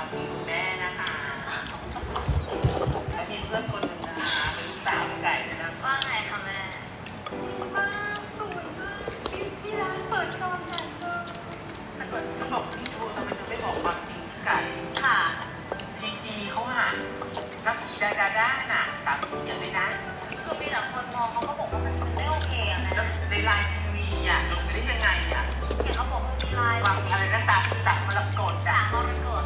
ความคิดคุณแม่นะคะแล้วมีเพื่อนคนหนึ่งนะคะเป็นลูกสาวไก่นะว่าไงคะแม่มากสวยมากที่ร้านเปิดตอนไหนถ้าเกิดฉันบอกพี่ชูทำไมเธอไม่บอกความจริงไก่ค่ะจีเขาหานักกีดาน่ะสามคนยังไม่ได้คือมีแต่คนมองเขาก็บอกว่ามันไม่โอเคอะนะในไลน์ทีวีอ่ะลงไปได้ยังไงอ่ะเห็นเขาบอกว่ามีไลน์วางอะไรนะสามมรกตอ่ะมรกต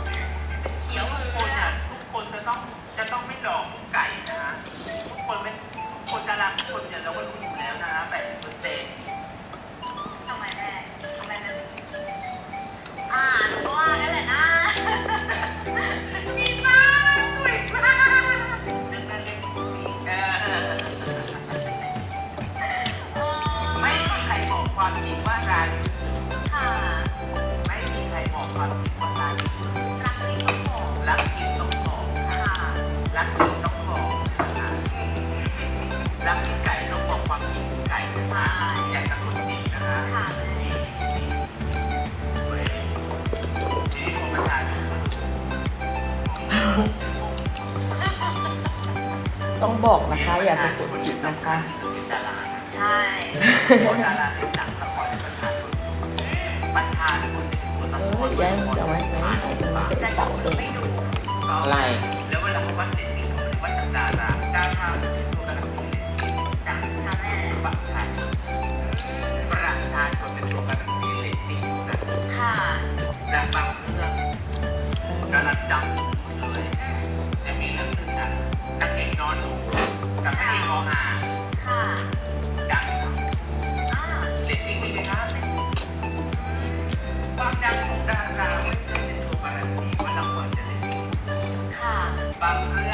เขียวทุกคนอ่ะทุกคนจะต้องไม่หลอกไก่นะทุกคนไม่ทุกคนดาราทุกคนเนี่ยเราก็รู้อยู่แล้วนะ80%ทำไมแม่หนูก็ว่านั่นแหละนะดีมากสวยมากดึงนั่นเล่นไม่มีใครบอกความจริงว่าร้านค่ะไม่มีใครบอกความจริงว่าร้านรักจริงต้องบอกค่ะรักจริงต้องบอกค่ะรักที่ไก่ต้องบอกความจริงไก่ใช่อย่าสะกดจิตนะคะค่ะต้องบอกนะคะอย่าสะกดจิตนะคะใช่ดาราเป็นหนังละครประชาชนยังเอาไว้ใช้เป็นเต่าเลย อะไรแล้วเวลาเขาวัดเด็กนี่เขาวัดจากดาราเป็นตัวการันตีจากแม่ประชาชนเป็นตัวการันตีเลตติ้งนะค่ะและบางเรื่องดาราดังเลยจะมีเรื่องหนึ่งนะนักเอกนอนดูกับนักเอกมองหาค่ะดังเลตติ้งมีไหมคะความดังของดาราไม่ใช่เป็นตัวการันตีว่าละครจะได้ดีค่ะบางเรื่อง